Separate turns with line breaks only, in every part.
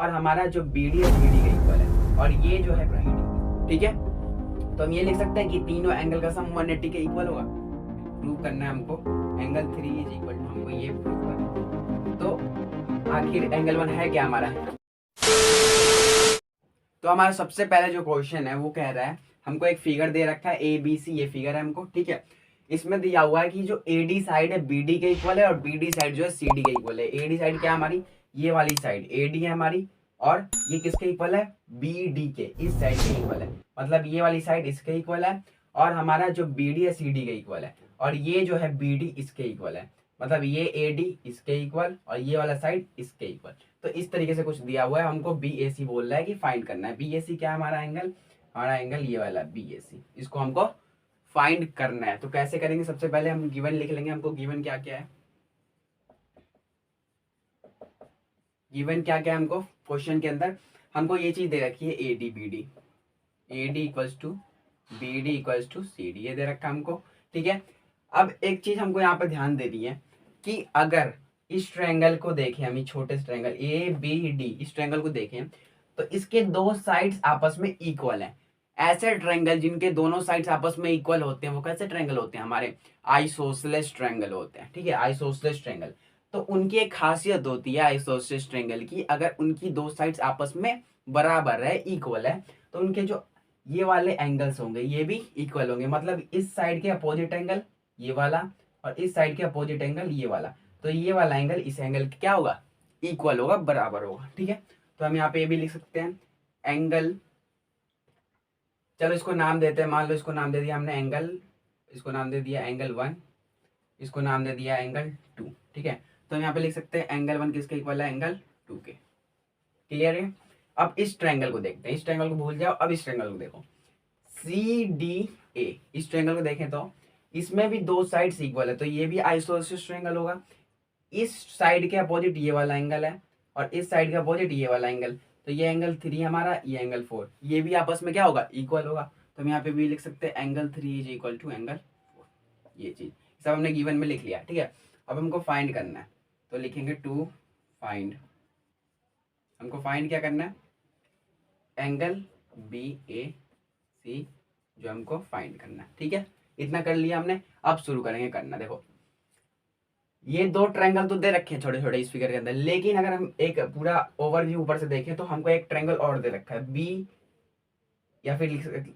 और हमारा जो बी डी है सी डी का इक्वल है और ये जो है प्राइड। ठीक है, तो हम ये लिख सकते हैं कि तीनों एंगल का सम 180 के इक्वल होगा। प्रूव करना है हमको एंगल 3 इज इक्वल टू, हमको ये प्रूव करना है। तो आखिर एंगल 1 है क्या हमारा? तो हमारा सबसे पहले जो क्वेश्चन है वो कह रहा है, हमको एक फिगर दे रखा है ए बी सी, ये फिगर है हमको। ठीक है, इसमें दिया हुआ है कि जो ए डी साइड है बी डी के इक्वल है और बी डी साइड जो है सी डी के इक्वल है। ए डी साइड क्या है हमारी? ये वाली साइड ए डी है हमारी, और ये किसके इक्वल है? बी डी के, इस साइड के इक्वल है। मतलब ये वाली साइड इसके इक्वल है और हमारा जो बी डी है सी डी के इक्वल है, और ये जो है बी डी इसके इक्वल है। मतलब ये ए डी इसके इक्वल और ये वाला साइड इसके इक्वल। तो इस तरीके से कुछ दिया हुआ है, हमको बी ए सी बोल रहा है कि फाइंड करना है। बी ए सी क्या है हमारा एंगल? हमारा एंगल ये वाला बी ए सी, इसको हमको फाइंड करना है। तो कैसे करेंगे? सबसे पहले हम गिवन लिख लेंगे। हमको गिवन क्या क्या है, गिवन क्या क्या है हमको क्वेश्चन के अंदर? हमको ये चीज दे रखी है A D B D, A D equals to B D equals to C D, ये दे रखा है हमको। ठीक है, अब एक चीज हमको यहाँ पे ध्यान देनी है कि अगर इस ट्रायंगल को देखें, हम छोटे से ट्रायंगल ए बी डी, इस ट्रायंगल को देखें तो इसके दो साइड्स आपस में इक्वल हैं। ऐसे ट्रायंगल जिनके दोनों साइड्स आपस में इक्वल होते हैं वो कैसे ट्रायंगल होते हैं? हमारे आइसोसेलेस ट्रायंगल होते हैं। ठीक है, आइसोसेलेस ट्रायंगल, तो उनकी एक खासियत होती है आइसोसेलेस ट्रायंगल की, अगर उनकी दो साइड्स आपस में बराबर है, इक्वल है, तो उनके जो ये वाले एंगल्स होंगे ये भी इक्वल होंगे। मतलब इस साइड के अपोजिट एंगल ये वाला और इस साइड के अपोजिट एंगल ये वाला, तो ये वाला एंगल इस एंगल क्या होगा? इक्वल होगा, बराबर होगा। ठीक है, तो हम यहाँ पे ये भी लिख सकते हैं एंगल, चलो इसको नाम देते हैं, मान लो इसको नाम दे दिया हमने एंगल, इसको नाम दे दिया एंगल 1, इसको नाम दे दिया एंगल 2। ठीक है, तो हम यहाँ पे लिख सकते हैं एंगल 1 किसके इक्वल है? एंगल 2 के। क्लियर है? अब इस ट्रायंगल को देखते हैं, इस ट्रायंगल को भूल जाओ, अब इस ट्रायंगल को देखो सी डी ए, इस ट्रायंगल को देखें तो इसमें भी दो साइड्स इक्वल है, तो ये भी आइसोसेलेस ट्रायंगल होगा। इस साइड के अपोजिट ये वाला एंगल है और इस साइड के अपोजिट ये वाला एंगल, तो ये एंगल 3 हमारा, ये एंगल 4, ये भी आपस में क्या होगा? इक्वल होगा। तो हम यहाँ पे भी लिख सकते हैं angle 3 is equal to angle 4। ये चीज सब हमने गिवन में लिख लिया। ठीक है, अब हमको फाइंड करना है, तो लिखेंगे टू फाइंड, हमको फाइंड क्या करना है? एंगल बी ए सी जो हमको फाइंड करना है। ठीक है, इतना कर लिया हमने। अब शुरू करेंगे करना। देखो ये दो ट्रायंगल तो दे रखे हैं छोटे छोटे इस फिगर के अंदर, लेकिन अगर हम एक पूरा ओवरव्यू ऊपर से देखें तो हमको एक ट्रायंगल और दे रखा है बी, या फिर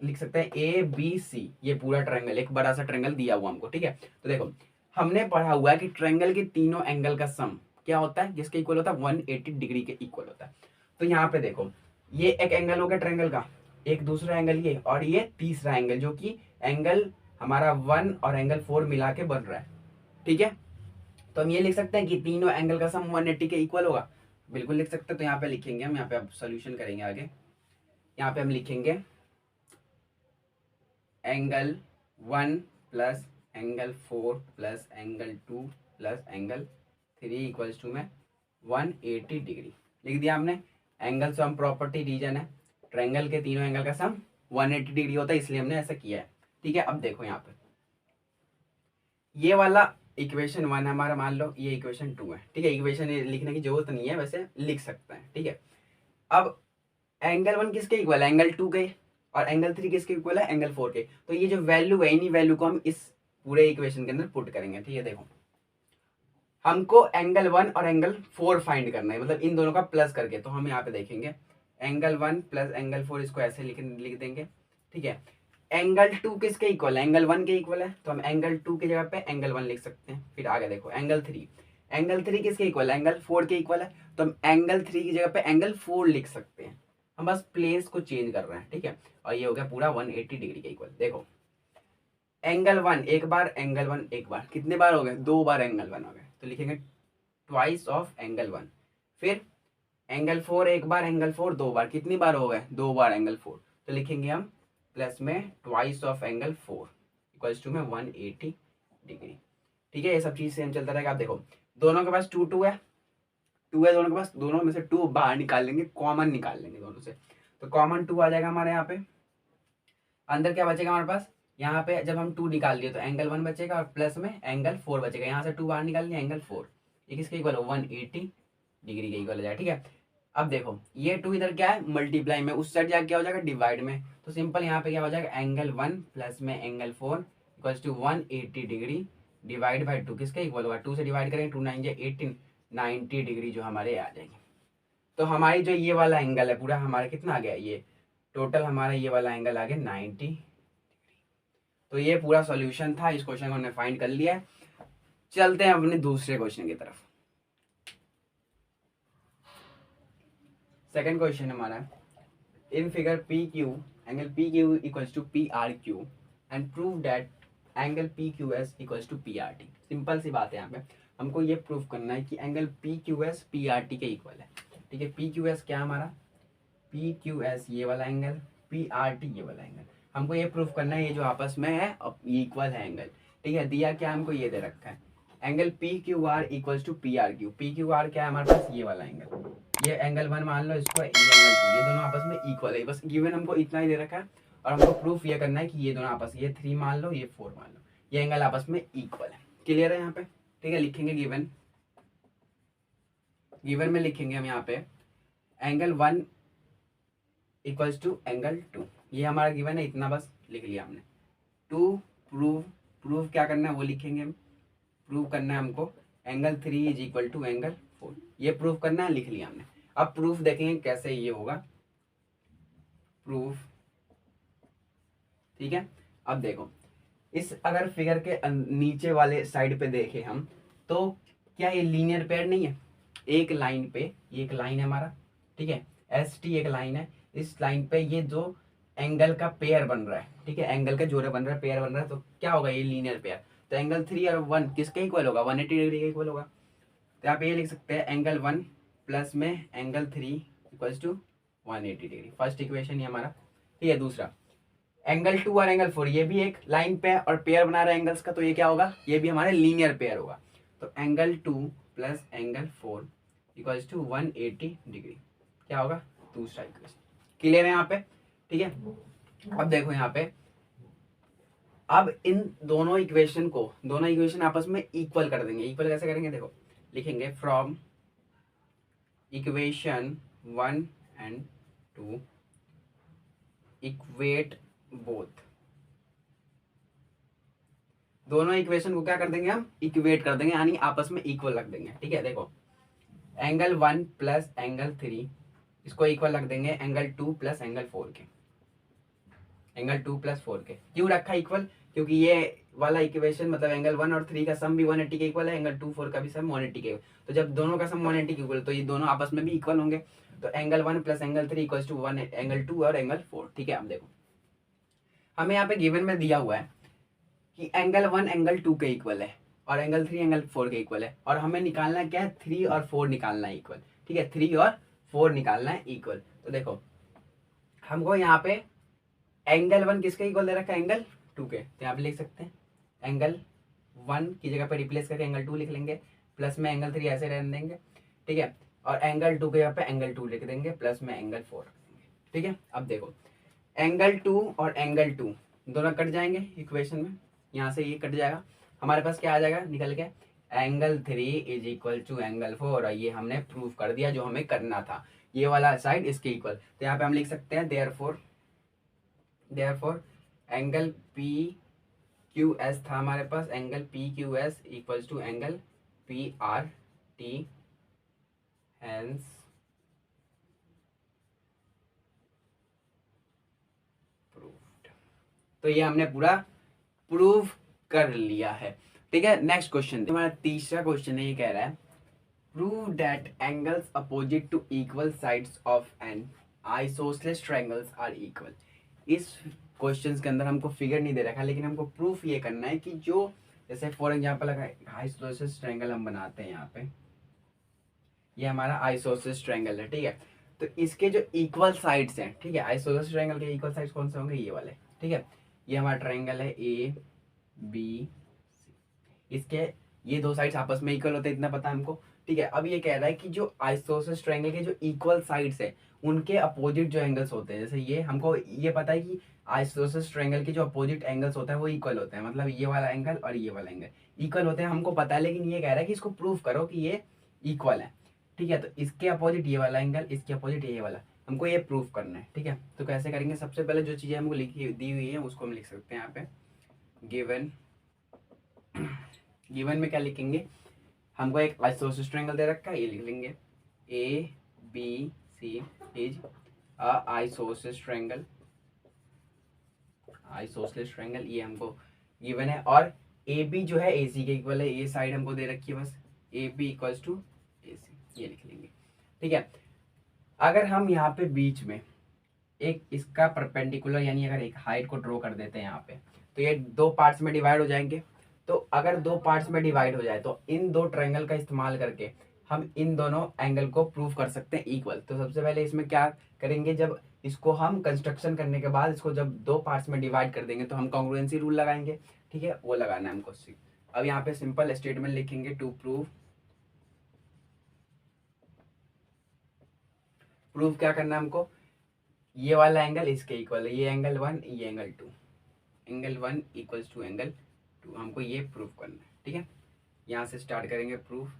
लिख सकते हैं ए बी सी, ये पूरा ट्रायंगल, एक बड़ा सा ट्रायंगल दिया हुआ हमको। ठीक है, तो देखो हमने पढ़ा हुआ है कि ट्रायंगल के तीनों एंगल का सम क्या होता है? जिसके इक्वल होता है 180 डिग्री के इक्वल होता है। तो यहाँ पे देखो ये एक एंगल हो गया ट्रायंगल का, एक दूसरा एंगल ये, और ये तीसरा एंगल जो कि एंगल हमारा 1 और एंगल 4 मिला के बन रहा है। ठीक है, तो हम ये लिख सकते हैं कि तीनों एंगल का सम 180 के इक्वल होगा। बिल्कुल लिख सकते हैं। तो यहाँ पे लिखेंगे हम, यहाँ पे अब सोल्यूशन करेंगे आगे। यहाँ पे हम लिखेंगे angle 1 plus angle 4 plus angle 2 plus angle 3 equals to में 180 डिग्री लिख दिया हमने। एंगल सम प्रॉपर्टी रीजन है, ट्रायंगल के तीनों एंगल का सम 180 डिग्री होता है, इसलिए हमने ऐसा किया है। ठीक है, अब देखो यहाँ पे ये वाला इक्वेशन 1 है हमारा, मान लो ये इक्वेशन 2 है। ठीक है, इक्वेशन लिखने की जरूरत नहीं है, वैसे लिख सकते हैं। ठीक है, अब एंगल 1 किसके इक्वल है? एंगल 2 के, और एंगल 3 किसके इक्वल है? एंगल 4 के। तो ये जो वैल्यू है, इन्हीं वैल्यू को हम इस पूरे इक्वेशन के अंदर पुट करेंगे। ठीक है, देखो हमको एंगल 1 और एंगल 4 फाइंड करना है, मतलब इन दोनों का प्लस करके। तो हम यहाँ पे देखेंगे एंगल 1 प्लस एंगल 4, इसको ऐसे लिख देंगे। ठीक है, एंगल 2 किसके इक्वल है? एंगल 1 के इक्वल है, तो हम एंगल 2 की जगह पे एंगल 1 लिख सकते हैं। फिर आगे देखो एंगल 3, एंगल 3 किसके इक्वल है? एंगल 4 के इक्वल है, तो हम एंगल 3 की जगह पे एंगल 4 लिख सकते हैं। हम बस प्लेस को चेंज कर रहे हैं। ठीक है, और ये हो गया पूरा 180 डिग्री के इक्वल। देखो एंगल 1 एक बार, एंगल 1 एक बार, कितने बार हो गए? 2 बार एंगल 1 हो गए, तो लिखेंगे ट्वाइस ऑफ एंगल 1। फिर एंगल 4 एक बार, एंगल 4 2 बार, कितनी बार हो गए? 2 बार एंगल 4, तो लिखेंगे हम प्लस में twice of angle 4 equals to में 180 डिग्री। ठीक है, ये सब चीज सेम चलता रहेगा। आप देखो दोनों के पास 2 2 है, 2 है दोनों के पास, दोनों में से 2 बाहर निकाल लेंगे, कॉमन निकाल लेंगे दोनों से, तो कॉमन 2 आ जाएगा हमारे यहाँ पे। अंदर क्या बचेगा हमारे पास? यहाँ पे जब हम 2 निकाल लिए तो एंगल 1 बचेगा और प्लस में एंगल 4 बचेगा। यहाँ से 2 बाहर निकाल लिया, एंगल 4, ये किसके इक्वल है? 180 डिग्री के इक्वल हो जाएगा। ठीक है, अब देखो ये 2 इधर क्या है मल्टीप्लाई में, उस साइड जाके क्या हो जाएगा डिवाइड में, तो सिंपल यहाँ पे क्या हो जाएगा एंगल 1 प्लस में angle 4 equals to 180 degree divide by 2 किसके इक्वल होगा, 2 से डिवाइड करेंगे 2 9 18 90 डिग्री जो हमारे आ जाएगी। तो हमारी जो ये वाला एंगल है पूरा हमारा कितना आ गया, ये टोटल हमारा ये वाला एंगल आ गया 90। तो ये पूरा सॉल्यूशन था, इस क्वेश्चन को हमने फाइंड कर लिया है। चलते हैं अपने दूसरे क्वेश्चन की तरफ। सेकंड क्वेश्चन हमारा in figure P Q angle P Q equals to P R Q and prove that angle P Q S equals to P R T. Simple सी बात है, यहाँ पे हमको ये प्रूव करना है कि angle P Q S P R T के इक्वल है। ठीक है, पी क्यू एस क्या हमारा, पी क्यू एस ये वाला एंगल, पी आर टी ये वाला एंगल, हमको ये प्रूव करना है ये जो आपस में है इक्वल है एंगल। ठीक है, दिया क्या हमको ये दे रखा है angle P Q R equals to P R Q. P Q R क्या है हमारे पास, ये वाला एंगल, ये एंगल 1 मान लो, इसको ये एंगल 2, ये दोनों आपस में इक्वल है। बस गिवन हमको इतना ही दे रखा है और हमको प्रूफ ये करना है कि ये दोनों आपस, ये 3 मान लो, ये 4 मान लो, ये एंगल आपस में इक्वल है। क्लियर है यहाँ पे। ठीक है, लिखेंगे गिवन, गिवन में लिखेंगे हम यहाँ पे एंगल 1 इक्वल्स टू एंगल 2, ये हमारा गिवन है, इतना बस लिख लिया हमने। टू प्रूव, प्रूव क्या करना है वो लिखेंगे हम, प्रूव करना है हमको angle 3 is equal to angle 4, ये प्रूव करना है, लिख लिया हमने। अब प्रूफ देखेंगे कैसे ये होगा प्रूफ। ठीक है, अब देखो इस अगर फिगर के नीचे वाले साइड पे देखें हम तो क्या ये लीनियर पेयर नहीं है, एक लाइन पे, ये एक लाइन है हमारा, ठीक है, एस टी एक लाइन है, इस लाइन पे ये जो एंगल का पेयर बन रहा है, ठीक है, एंगल का जोड़ा बन रहा है, पेयर बन रहा है, तो क्या होगा ये लीनियर पेयर। तो एंगल 3 और 1 किसके इक्वल होगा, 180 डिग्री के इक्वल होगा। तो आप ये लिख सकते हैं एंगल 1 प्लस में angle 3 equals to 180 degree, first equation ये हमारा। ठीक है, दूसरा एंगल 2 और एंगल 4 ये भी एक लाइन पे और पेयर बना रहा है एंगल्स का, तो ये क्या होगा, ये भी हमारे लीनियर पेयर होगा। तो angle 2 plus angle 4 equals to 180 degree क्या होगा, दूसरा इक्वेशन। क्लियर है यहाँ पे। ठीक है, अब देखो यहाँ पे, अब इन दोनों इक्वेशन को, दोनों इक्वेशन आपस में इक्वल कर देंगे। इक्वल कैसे करेंगे, देखो लिखेंगे from equation 1 and 2 equate both, दोनों इक्वेशन को क्या कर देंगे हम, इक्वेट कर देंगे, यानी आपस में इक्वल रख देंगे। ठीक है, देखो एंगल 1 प्लस एंगल 3 इसको इक्वल रख देंगे एंगल 2 प्लस एंगल 4 के, एंगल 2 प्लस 4 के। क्यों रखा इक्वल, क्योंकि ये वाला इक्वेशन मतलब एंगल 1 और 3 का सम भी 180 के इक्वल है, एंगल 2 4 का भी सम 180 के, तो जब दोनों का सम 180 के इक्वल तो ये दोनों आपस में भी इक्वल होंगे। तो angle 1 plus angle 3 equals to 1 angle 2 और एंगल 4। ठीक है, अब देखो हमें यहाँ पे गिवन में दिया हुआ है कि एंगल 1 एंगल 2 के इक्वल है और एंगल 3 एंगल 4 के इक्वल है, और हमें निकालना है क्या है, 3 और 4 निकालना है इक्वल। ठीक है, 3 और 4 निकालना है इक्वल। तो देखो हमको यहाँ पे एंगल 1 किसके इक्वल दे रखा है, एंगल 2 के, तो यहाँ पे लिख सकते हैं एंगल 1 की जगह पे रिप्लेस करके एंगल 2 लिख लेंगे, प्लस में एंगल 3 ऐसे रहने देंगे। ठीक है, और एंगल 2 के जगह पे एंगल 2 लिख देंगे, प्लस में एंगल 4 रख देंगे। ठीक है, अब देखो एंगल 2 और एंगल 2 दोनों कट जाएंगे इक्वेशन में, यहाँ से ये कट जाएगा, हमारे पास क्या आ जाएगा निकल के, angle 3 is equal to angle 4, और ये हमने प्रूव कर दिया जो हमें करना था, ये वाला साइड इसके इक्वल। तो यहाँ पे हम लिख सकते हैं therefore angle P Q S था हमारे पास, angle P Q S equals to angle P R T, hence proved. तो ये हमने पूरा प्रूव कर लिया है। ठीक है, नेक्स्ट क्वेश्चन, हमारा तीसरा क्वेश्चन है, ये कह रहा है prove that angles opposite to equal sides of an isosceles triangles are equal. इस क्वेश्चंस के अंदर हमको फिगर नहीं दे रखा, लेकिन हमको प्रूफ ये करना है कि जो जैसे फॉर एग्जांपल अगर आइसोसेलेस ट्रायंगल हम बनाते हैं, यहाँ पे ये हमारा आइसोसेलेस ट्रायंगल है। ठीक है, तो इसके जो इक्वल साइड्स हैं, ठीक है, आइसोसेलेस ट्रायंगल के इक्वल साइड्स कौन से होंगे, ये वाले। ठीक है, ये हमारा ट्रायंगल है ए बी सी, इसके ये दो साइड्स आपस में इक्वल होते हैं, इतना पता है हमको। ठीक है, अब ये कह रहा है कि जो आइसोसेलेस ट्रायंगल के जो इक्वल साइड्स है उनके अपोजिट जो एंगल्स होते हैं, जैसे ये हमको ये पता है कि आइसोसेलेस ट्रायंगल के जो अपोजिट एंगल्स होते हैं वो इक्वल होते हैं, मतलब ये वाला एंगल और ये वाला एंगल इक्वल होते हैं, हमको पता है, लेकिन ये कह रहा है कि इसको प्रूव करो कि ये इक्वल है। ठीक है। तो इसके अपोजिट ये वाला एंगल, इसके अपोजिट ये वाला, हमको ये प्रूफ करना है। ठीक है, तो कैसे करेंगे, सबसे पहले जो चीज़ें हमको लिखी दी हुई है उसको हम लिख सकते हैं यहाँ पे। गिवन, गिवन में क्या लिखेंगे, हमको एक आइसोसेलेस ट्रायंगल दे रखा है, ये लिख लेंगे A B C is a isosceles triangle, isosceles triangle ये हमको गिवन है। और ए बी जो है ए सी के इक्वल है, ये साइड हमको दे रखी है, बस ए बी इक्वल्स टू ए सी, ये लिख लेंगे। ठीक है, अगर हम यहाँ पे बीच में एक इसका परपेंडिकुलर यानी अगर एक हाइट को ड्रॉ कर देते हैं यहाँ पे, तो ये दो पार्ट्स में डिवाइड हो जाएंगे। तो अगर दो पार्ट्स में डिवाइड हो जाए तो इन दो ट्रायंगल का इस्तेमाल करके हम इन दोनों एंगल को प्रूव कर सकते हैं इक्वल। तो सबसे पहले इसमें क्या करेंगे, जब इसको हम कंस्ट्रक्शन करने के बाद इसको जब दो पार्ट्स में डिवाइड कर देंगे तो हम कॉन्ग्रुएंसी रूल लगाएंगे। ठीक है, वो लगाना है हमको। अब यहाँ पे सिंपल स्टेटमेंट लिखेंगे, टू प्रूव क्या करना है हमको, ये वाला एंगल इसके इक्वल है, ये एंगल 1 ये angle 2, angle 1 equals to angle 2, हमको ये प्रूव करना है। ठीक है, यहाँ से स्टार्ट करेंगे प्रूफ।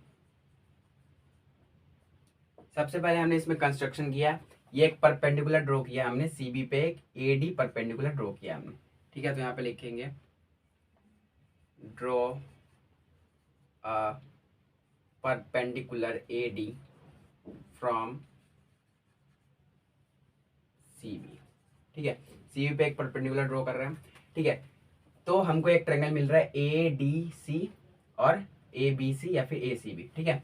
सबसे पहले हमने इसमें कंस्ट्रक्शन किया, ये एक परपेंडिकुलर ड्रॉ किया हमने, सीबी पे एक एडी परपेंडिकुलर ड्रॉ किया हमने। ठीक है, तो यहाँ पे लिखेंगे draw a perpendicular AD from CB. ठीक है, सीबी पे एक परपेंडिकुलर ड्रॉ कर रहे हैं। ठीक है, तो हमको एक ट्रायंगल मिल रहा है ए डी सी और ए बी सी या फिर ए सी बी। ठीक है,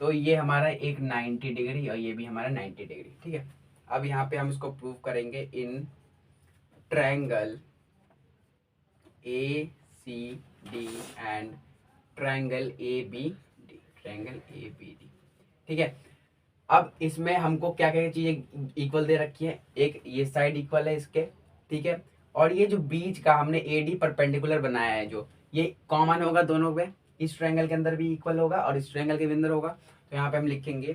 तो ये हमारा एक 90 डिग्री और ये भी हमारा 90 डिग्री। ठीक है, अब यहाँ पे हम इसको प्रूव करेंगे in triangle A C D and triangle A B D, triangle A B D. ठीक है, अब इसमें हमको क्या क्या चीजें इक्वल दे रखी है, एक ये साइड इक्वल है इसके। ठीक है, और ये जो बीच का हमने एडी परपेंडिकुलर बनाया है जो, ये कॉमन होगा दोनों पे, इस ट्रायंगल के अंदर भी इक्वल होगा और इस ट्रायंगल के भी अंदर होगा। तो यहाँ पे हम लिखेंगे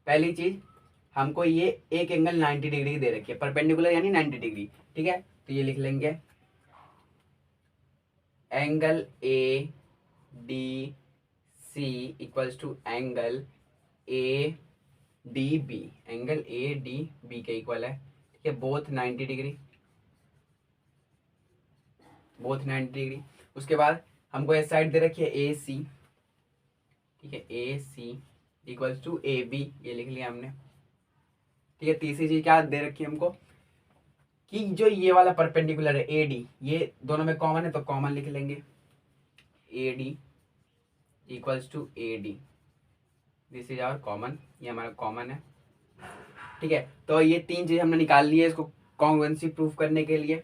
पहली चीज, हमको ये एक एंगल 90 डिग्री की दे रखी है, परपेंडिकुलर यानी 90 डिग्री। ठीक है, तो ये लिख लेंगे angle A D C equals to angle A D B, angle A D B के इक्वल है। ठीक है, बोथ 90 डिग्री, बोथ 90 डिग्री। उसके बाद हमको इस साइड दे रखी है ए सी। ठीक है, ए सी इक्वल्स टू ए बी, ये लिख लिया हमने। ठीक है, तीसरी चीज क्या दे रखी है हमको, कि जो ये वाला परपेंडिकुलर है ए डी, ये दोनों में कॉमन है तो कॉमन लिख लेंगे, A D equals to A D, this is our common, ये हमारा कॉमन है। ठीक है, तो ये तीन चीज हमने निकाल ली है इसको कॉन्ग्रुएंसी प्रूफ करने के लिए।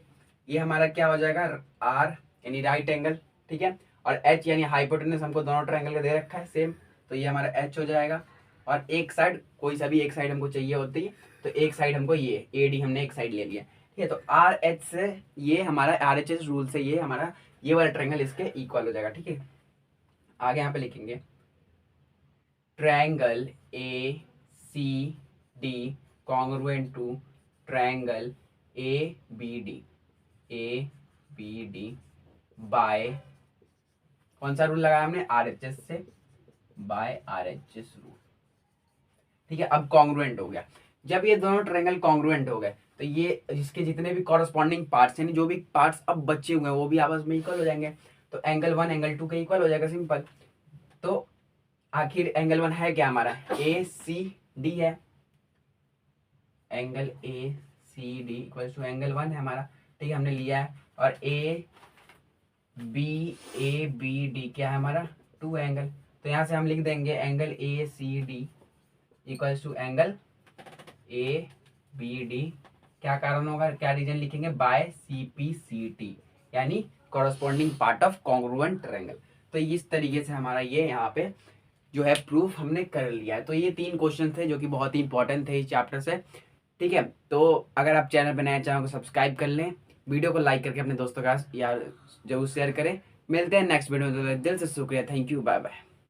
ये हमारा क्या हो जाएगा, आर यानी राइट एंगल। ठीक है, और एच यानी हाइपोटेनस हमको दोनों ट्रायंगल का दे रखा है सेम, तो ये हमारा एच हो जाएगा। और एक साइड, कोई सा भी एक साइड हमको चाहिए होती है, तो एक साइड हमको ये ए डी हमने एक साइड ले लिया। ठीक है, तो आर एच से ये हमारा आर एच एस रूल से ये हमारा ये वाला ट्रायंगल इसके इक्वल हो जाएगा। ठीक है, आगे यहाँ पे लिखेंगे triangle A C D congruent to triangle A B D by, कौन सा रूल लगाया हमने, आर एच एस से, by R H S rule. ठीक है, अब कॉन्ग्रुएंट हो गया। जब ये दोनों ट्रायंगल कॉन्ग्रुएंट हो गए तो ये इसके जितने भी कॉरस्पॉन्डिंग पार्ट्स यानी जो भी पार्ट्स अब बचे हुए हैं वो भी आपस में इक्वल हो जाएंगे। तो एंगल 1 एंगल 2 के इक्वल हो जाएगा, सिंपल। तो आखिर एंगल 1 है क्या हमारा, ए सी डी है, angle A C D equal to angle 1 है हमारा। ठीक है, हमने लिया है। और ए बी डी क्या है हमारा, 2 एंगल। तो यहाँ से हम लिख देंगे angle A C D equals to angle A B D, क्या कारण होगा, क्या रीजन लिखेंगे, by C P C T यानी corresponding part of congruent triangle. तो इस तरीके से हमारा ये यहाँ पे जो है प्रूफ हमने कर लिया है। तो ये 3 क्वेश्चन थे जो कि बहुत ही इंपॉर्टेंट थे इस चैप्टर से। ठीक है, तो अगर आप चैनल पर नए चैनल को सब्सक्राइब कर लें, वीडियो को लाइक करके अपने दोस्तों का यार जरूर शेयर करें। मिलते हैं नेक्स्ट वीडियो में, दिल से शुक्रिया, थैंक यू, बाय बाय।